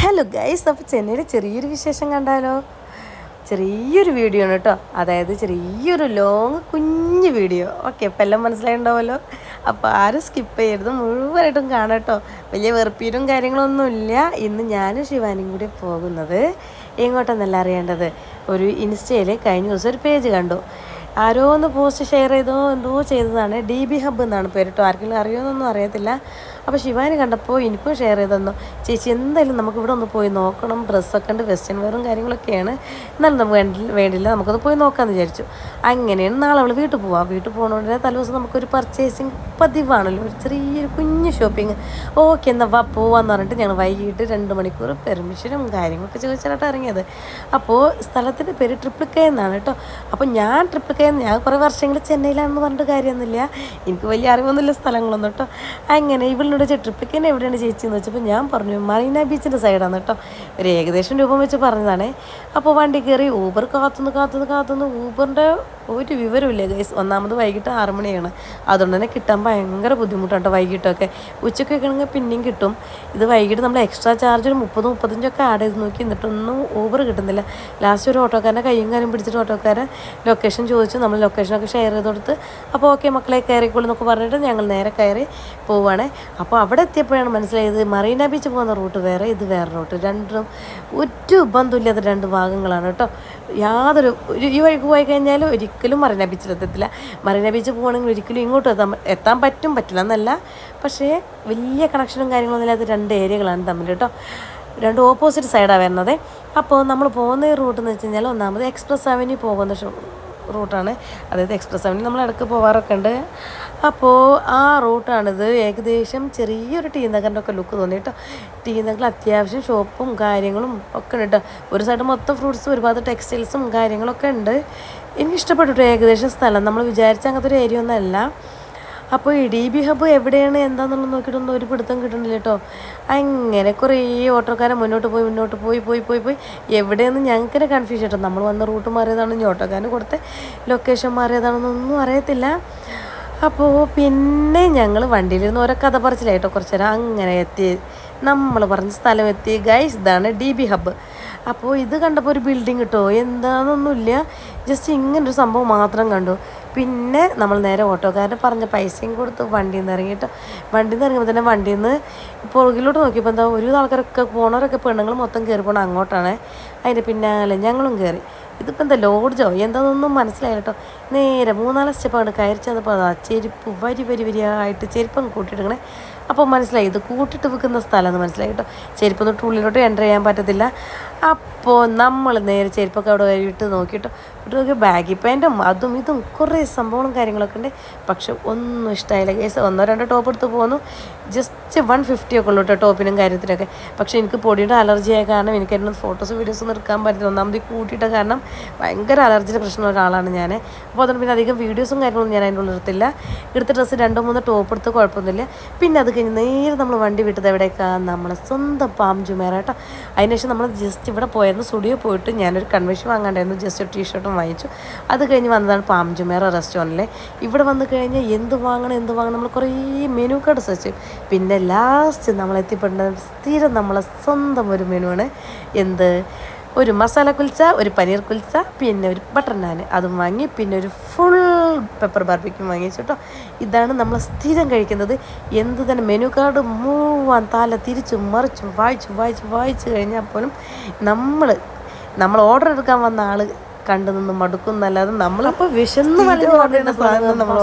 Hello guys, അപ്പോൾ ചെന്നൈയിൽ ചെറിയൊരു വിശേഷം കണ്ടാലോ. ചെറിയൊരു വീഡിയോ ആണ് കേട്ടോ, അതായത് ചെറിയൊരു ലോങ് കുഞ്ഞ് വീഡിയോ. ഓക്കെ, ഇപ്പം എല്ലാം മനസ്സിലായിട്ടുണ്ടാവുമല്ലോ. അപ്പോൾ ആരും സ്കിപ്പ് ചെയ്യരുത്, മുഴുവനായിട്ടും കാണാം കേട്ടോ. വലിയ വെറുപ്പീരും കാര്യങ്ങളൊന്നുമില്ല. ഇന്ന് ഞാനും ശിവാനിയും കൂടി പോകുന്നത് എങ്ങോട്ടെന്നല്ല അറിയേണ്ടത്. ഒരു ഇൻസ്റ്റയിൽ കഴിഞ്ഞ ദിവസം ഒരു പേജ് കണ്ടു. ആരോ ഒന്ന് പോസ്റ്റ് ഷെയർ ചെയ്തോ എന്തോ ചെയ്തതാണ്. DB ഹബ്ബ് എന്നാണ് പേര് കേട്ടോ. ആർക്കെങ്കിലും അറിയുമെന്നൊന്നും അറിയത്തില്ല. അപ്പോൾ ശിവാനി കണ്ടപ്പോൾ എനിക്കും ഷെയർ ചെയ്ത് തന്നു. ചേച്ചി എന്തായാലും നമുക്കിവിടെ ഒന്ന് പോയി നോക്കണം, ഡ്രസ്സൊക്കെ ഉണ്ട്, വെസ്റ്റേൺ വെയറും കാര്യങ്ങളൊക്കെയാണ്, എന്നാലും നമുക്ക് വേണ്ടില്ല, നമുക്കത് പോയി നോക്കാമെന്ന് വിചാരിച്ചു. അങ്ങനെയാണ് നാളെ അവൾ വീട്ടിൽ പോവാം. വീട്ടിൽ പോകുന്നതുകൊണ്ട് തലേദിവസം നമുക്കൊരു പർച്ചേസിങ് പതിവാണല്ലോ, ഒരു ചെറിയൊരു കുഞ്ഞ് ഷോപ്പിങ്. ഓക്കെ എന്നാൽ വാ പോവാന്ന് പറഞ്ഞിട്ട് ഞങ്ങൾ വൈകിട്ട് 2 മണിക്കൂർ പെർമിഷനും കാര്യങ്ങളൊക്കെ ചോദിച്ചിട്ടാണ് ഇറങ്ങിയത്. അപ്പോൾ സ്ഥലത്തിൻ്റെ പേര് ട്രിപ്പിൾ എന്നാണ് കേട്ടോ. അപ്പോൾ ഞാൻ ഞാൻ കുറേ വർഷങ്ങൾ ചെന്നൈയിലാണെന്ന് പറഞ്ഞിട്ട് കാര്യമൊന്നുമില്ല, എനിക്ക് വലിയ അറിവൊന്നുമില്ല സ്ഥലങ്ങളൊന്നും കേട്ടോ. അങ്ങനെ ഇവളിനോട് ട്രിപ്പിൾ എവിടെയാണ് ചേച്ചി എന്ന് വെച്ചപ്പോൾ ഞാൻ പറഞ്ഞു മറീന ബീച്ചിൻ്റെ സൈഡാണ് കേട്ടോ. ഒരു ഏകദേശം രൂപം വെച്ച് പറഞ്ഞതാണ്. അപ്പോൾ വണ്ടി കയറി ഊബർ കാത്തുനിന്ന് ഊബറിൻ്റെ ഒരു വിവരമില്ല ഗൈസ്. ഒന്നാമത് വൈകിട്ട് 6 മണിയാണ്, അതുകൊണ്ട് തന്നെ കിട്ടാൻ ഭയങ്കര ബുദ്ധിമുട്ടാണ് കേട്ടോ. വൈകിട്ടൊക്കെ ഉച്ചയ്ക്കൊക്കെ ആണെങ്കിൽ പിന്നെയും കിട്ടും. ഇത് വൈകിട്ട് നമ്മൾ എക്സ്ട്രാ ചാർജ് ഒരു 30-35 ആഡ് ചെയ്ത് നോക്കി, എന്നിട്ടൊന്നും ഊബർ കിട്ടുന്നില്ല. ലാസ്റ്റ് ഒരു ഓട്ടോക്കാരൻ്റെ കയ്യും കാര്യം പിടിച്ചിട്ട് ഓട്ടോക്കാരൻ ലൊക്കേഷൻ ചോദിച്ചു. നമ്മൾ ലൊക്കേഷനൊക്കെ ഷെയർ ചെയ്ത് കൊടുത്ത് അപ്പോൾ ഓക്കെ മക്കളെ കയറിക്കോളൂ എന്നൊക്കെ പറഞ്ഞിട്ട് ഞങ്ങൾ നേരെ കയറി പോവുകയാണ്. അപ്പോൾ അവിടെ എത്തിയപ്പോഴാണ് മനസ്സിലായത് മറീന ബീച്ച് പോകുന്ന റൂട്ട് വേറെ, ഇത് വേറെ റൂട്ട്. രണ്ടും ഒരു ബന്ധമില്ലാത്ത 2 ഭാഗങ്ങളാണ് കേട്ടോ. യാതൊരു ഈ വഴിക്ക് പോയി കഴിഞ്ഞാൽ ഒരിക്കലും മറീന ബീച്ചിലെത്തത്തില്ല. മറീന ബീച്ച് പോകുകയാണെങ്കിൽ ഒരിക്കലും ഇങ്ങോട്ട് എത്താൻ പറ്റില്ല എന്നല്ല, പക്ഷേ വലിയ കണക്ഷനും കാര്യങ്ങളൊന്നും ഇല്ലാത്ത 2 ഏരിയകളാണ് തമ്മിൽ കേട്ടോ. 2 ഓപ്പോസിറ്റ് സൈഡാണ് വരുന്നത്. അപ്പോൾ നമ്മൾ പോകുന്ന റൂട്ട് എന്ന് വെച്ച് കഴിഞ്ഞാൽ ഒന്നാമത് എക്സ്പ്രസ് അവന്യൂ പോകുന്ന റൂട്ടാണ്. അതായത് എക്സ്പ്രസ് അവന്യൂ നമ്മൾ ഇടയ്ക്ക് പോകാറൊക്കെ ഉണ്ട്. അപ്പോൾ ആ റൂട്ടാണിത്. ഏകദേശം ചെറിയൊരു ടീ നഗറിൻ്റെ ഒക്കെ ലുക്ക് തോന്നി കേട്ടോ. ടീ നഗറിൽ അത്യാവശ്യം ഷോപ്പും കാര്യങ്ങളും ഒക്കെ ഉണ്ട് കേട്ടോ. ഒരു സൈഡ് മൊത്തം ഫ്രൂട്ട്സും ഒരുപാട് ടെക്സ്റ്റൈൽസും കാര്യങ്ങളൊക്കെ ഉണ്ട്. എനിക്കിഷ്ടപ്പെട്ടു ഏകദേശം സ്ഥലം. നമ്മൾ വിചാരിച്ച അങ്ങനത്തെ ഒരു ഏരിയ ഒന്നുമല്ല. അപ്പോൾ ഈ DB ഹബ്ബ് എവിടെയാണ് എന്താണെന്നുള്ളത് നോക്കിയിട്ടൊന്നും ഒരു പിടുത്തം കിട്ടുന്നില്ല കേട്ടോ. അങ്ങനെ കുറേ ഓട്ടോക്കാരൻ മുന്നോട്ട് പോയി എവിടെയെന്ന് ഞങ്ങൾക്കിനെ കൺഫ്യൂഷൻ കേട്ടോ. നമ്മൾ വന്ന റൂട്ട് മാറിയതാണ്, ഇനി ഓട്ടോക്കാരന് കൊടുത്ത ലൊക്കേഷൻ മാറിയതാണെന്നൊന്നും അറിയത്തില്ല. അപ്പോൾ പിന്നെ ഞങ്ങൾ വണ്ടിയിലിരുന്ന് ഓരോ കഥ പറച്ചിലായിട്ടോ കുറച്ച് നേരം. അങ്ങനെ എത്തി, നമ്മൾ പറഞ്ഞ സ്ഥലം എത്തി ഗൈസ്. ഇതാണ് DB ഹബ്ബ്. അപ്പോൾ ഇത് കണ്ടപ്പോൾ ഒരു ബിൽഡിങ് കിട്ടോ എന്താണെന്നൊന്നുമില്ല, ജസ്റ്റ് ഇങ്ങനൊരു സംഭവം മാത്രം കണ്ടു. പിന്നെ നമ്മൾ നേരെ ഓട്ടോക്കാരന് പറഞ്ഞ പൈസയും കൊടുത്ത് വണ്ടിയിൽ നിന്ന് ഇറങ്ങിയിട്ട് വണ്ടിയിൽ നിന്ന് ഇറങ്ങുമ്പോൾ തന്നെ വണ്ടിയിൽ നിന്ന് പുറകിലോട്ട് നോക്കിയപ്പോൾ എന്താ ഒരു ആൾക്കാരൊക്കെ പോണവരൊക്കെ പെണ്ണുങ്ങൾ മൊത്തം കയറി പോകണം അങ്ങോട്ടാണ്. അതിൻ്റെ പിന്നാലെ ഞങ്ങളും കയറി. ഇതിപ്പോൾ എന്താ ലോഡ്ജോ എന്താണെന്നൊന്നും മനസ്സിലായില്ല കേട്ടോ. നേരെ 3-4 സ്റ്റെപ്പാണ് കയറി ചെന്നപ്പോൾ അതാ ചെരുപ്പ് വരിയായിട്ട് ചെരുപ്പം കൂട്ടിയിട്ടിങ്ങനെ. അപ്പോൾ മനസ്സിലായി ഇത് കൂട്ടിയിട്ട് വെക്കുന്ന സ്ഥലമെന്ന് മനസ്സിലായി കേട്ടോ. ചെരുപ്പ് തൊട്ട് ഉള്ളിലോട്ട് എൻ്റർ ചെയ്യാൻ പറ്റത്തില്ല. അപ്പോൾ നമ്മൾ നേരെ ചെരുപ്പൊക്കെ അവിടെ ഇട്ട് നോക്കിയിട്ടോ. ഇട്ട് നോക്കി ബാഗി പാൻറ്റും അതും ഇതും കുറേ സംഭവങ്ങളും കാര്യങ്ങളൊക്കെ ഉണ്ട്. പക്ഷെ ഒന്നും ഇഷ്ടമായില്ല കേസ്. 1-2 ടോപ്പ് എടുത്ത് പോന്നു. ജസ്റ്റ് 150 ഒക്കെ ഉള്ളൂ കേട്ടോ ടോപ്പിനും കാര്യത്തിനൊക്കെ. പക്ഷേ എനിക്ക് പൊടിയുടെ അലർജി ആയ കാരണം എനിക്ക് അതിനൊന്നും ഫോട്ടോസും വീഡിയോസൊന്നും എടുക്കാൻ പറ്റില്ല. ഒന്നാമത് കൂട്ടിയിട്ട കാരണം ഭയങ്കര അലർജിയുടെ പ്രശ്നമുള്ള ഒരാളാണ് ഞാൻ. അപ്പോൾ അതുകൊണ്ട് പിന്നെ അധികം വീഡിയോസും കാര്യങ്ങളൊന്നും ഞാൻ അതിൻ്റെ ഉള്ളിൽ എടുത്തില്ല. എടുത്ത ഡ്രസ്സ് 2-3 ടോപ്പ് എടുത്ത് കുഴപ്പമൊന്നുമില്ല. പിന്നെ അത് കഴിഞ്ഞ് നേരെ നമ്മൾ വണ്ടി വിട്ടത് എവിടേക്കാണ്, നമ്മളെ സ്വന്തം പാം ജുമേറ കേട്ടോ. അതിനുശേഷം നമ്മൾ ജസ്റ്റ് ഇവിടെ പോയായിരുന്നു, സ്റ്റുഡിയോ പോയിട്ട് ഞാനൊരു കൺവെൻഷൻ വാങ്ങാണ്ടായിരുന്നു, ജസ്റ്റ് ഒരു ടീഷർട്ടും വാങ്ങിച്ചു. അത് കഴിഞ്ഞ് വന്നതാണ് പാം ജുമേറ റെസ്റ്റോറൻറ്റിൽ. ഇവിടെ വന്ന് കഴിഞ്ഞാൽ എന്ത് വാങ്ങണം നമ്മൾ കുറേ മെനു കാർഡ് സെർച്ച് ചെയ്യും. പിന്നെ ലാസ്റ്റ് നമ്മൾ എത്തിപ്പെടുന്നത് സ്ഥിരം നമ്മളെ സ്വന്തം ഒരു മെനുവാണ്. ഒരു മസാല കുൽച്ച, ഒരു പനീർ കുൽച്ച, പിന്നെ ഒരു ബട്ടർ നാൻ അതും വാങ്ങി, പിന്നെ ഒരു ഫുൾ പെപ്പർ ബാർബിക്യും വാങ്ങിച്ചു കേട്ടോ. ഇതാണ് നമ്മൾ സ്ഥിരം കഴിക്കുന്നത്. എന്ത് തന്നെ മെനു കാർഡ് മുഴുവൻ തല തിരിച്ചും മറിച്ചും വായിച്ച് കഴിഞ്ഞാൽ പോലും നമ്മൾ ഓർഡർ എടുക്കാൻ വന്ന ആൾ കണ്ടു നിന്ന് മടുക്കുന്നല്ലാതെ നമ്മളപ്പോൾ വിശന്ന്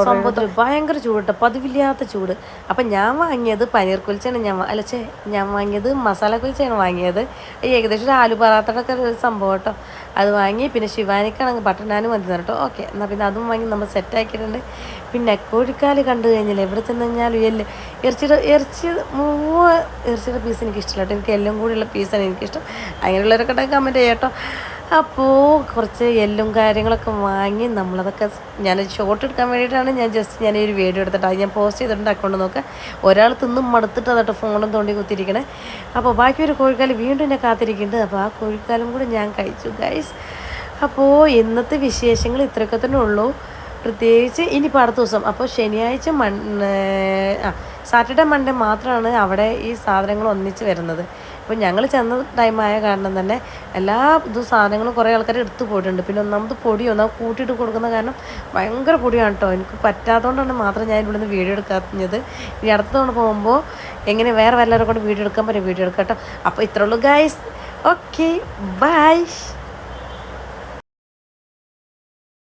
സംഭവത്തിൽ ഭയങ്കര ചൂട്, പതിവില്ലാത്ത ചൂട്. അപ്പം ഞാൻ വാങ്ങിയത് പനീർ കുൽച്ചയാണ്. ഞാൻ വാങ്ങിയത് മസാല കുൽച്ചയാണ് വാങ്ങിയത്. ഏകദേശം ഒരു ആലു പറാത്തടൊക്കെ ഒരു സംഭവം കേട്ടോ. അത് വാങ്ങി. പിന്നെ ശിവാനിക്കാണെങ്കിൽ ബട്ടർ നാനും മതി കേട്ടോ. ഓക്കെ എന്നാൽ പിന്നെ അതും വാങ്ങി നമ്മൾ സെറ്റാക്കിയിട്ടുണ്ട്. പിന്നെ കോഴിക്കാല് കണ്ടു കഴിഞ്ഞാൽ എവിടെ ചെന്ന് കഴിഞ്ഞാലും ഇറച്ചിയുടെ പീസ് എനിക്കിഷ്ടമല്ല കേട്ടോ. എനിക്ക് എല്ലാം കൂടിയുള്ള പീസാണ് എനിക്കിഷ്ടം. അങ്ങനെയുള്ളവരൊക്കെ കമൻറ്റ് ചെയ്യാം കേട്ടോ. അപ്പോൾ കുറച്ച് എല്ലും കാര്യങ്ങളൊക്കെ വാങ്ങി നമ്മളതൊക്കെ ഞാൻ ഷോർട്ട് എടുക്കാൻ വേണ്ടിയിട്ടാണ് ഞാൻ ഒരു വീഡിയോ എടുത്തിട്ട് അത് ഞാൻ പോസ്റ്റ് ചെയ്തിട്ടുണ്ട്. അക്കൗണ്ട് നോക്കുക. ഒരാൾ തിന്നും മടുത്തിട്ട് അതായിട്ട് ഫോണും തോണ്ടി കുത്തിയിരിക്കണേ. അപ്പോൾ ബാക്കി ഒരു കോഴിക്കാല് വീണ്ടും എന്നെ കാത്തിരിക്കുന്നുണ്ട്. അപ്പോൾ ആ കോഴിക്കാലും കൂടെ ഞാൻ കഴിച്ചു ഗൈസ്. അപ്പോൾ ഇന്നത്തെ വിശേഷങ്ങൾ ഇത്രയൊക്കെ തന്നെ ഉള്ളൂ. പ്രത്യേകിച്ച് ഇനിയിപ്പോൾ അടുത്ത ദിവസം അപ്പോൾ ശനിയാഴ്ച സാറ്റർഡേ മൺഡേ മാത്രമാണ് അവിടെ ഈ സാധനങ്ങൾ ഒന്നിച്ച് വരുന്നത്. അപ്പോൾ ഞങ്ങൾ ചെന്ന ടൈമായ കാരണം തന്നെ എല്ലാ സാധനങ്ങളും കുറേ ആൾക്കാർ എടുത്തു പോയിട്ടുണ്ട്. പിന്നെ ഒന്നാമത് ഒന്നാമത് കൂട്ടിയിട്ട് കൊടുക്കുന്ന കാരണം ഭയങ്കര പൊടിയാണ് കേട്ടോ. എനിക്ക് പറ്റാത്തതുകൊണ്ടാണ് മാത്രം ഞാൻ ഇവിടെ നിന്ന് വീഡിയോ എടുക്കാത്തത്. ഇനി അടുത്ത തവണ പോകുമ്പോൾ എങ്ങനെ വേറെ വല്ലവരെ കൊണ്ട് വീഡിയോ എടുക്കാൻ പറ്റും വീഡിയോ എടുക്കാം കേട്ടോ. അപ്പോൾ ഇത്രയുള്ളൂ ഗൈസ്. Okay bye.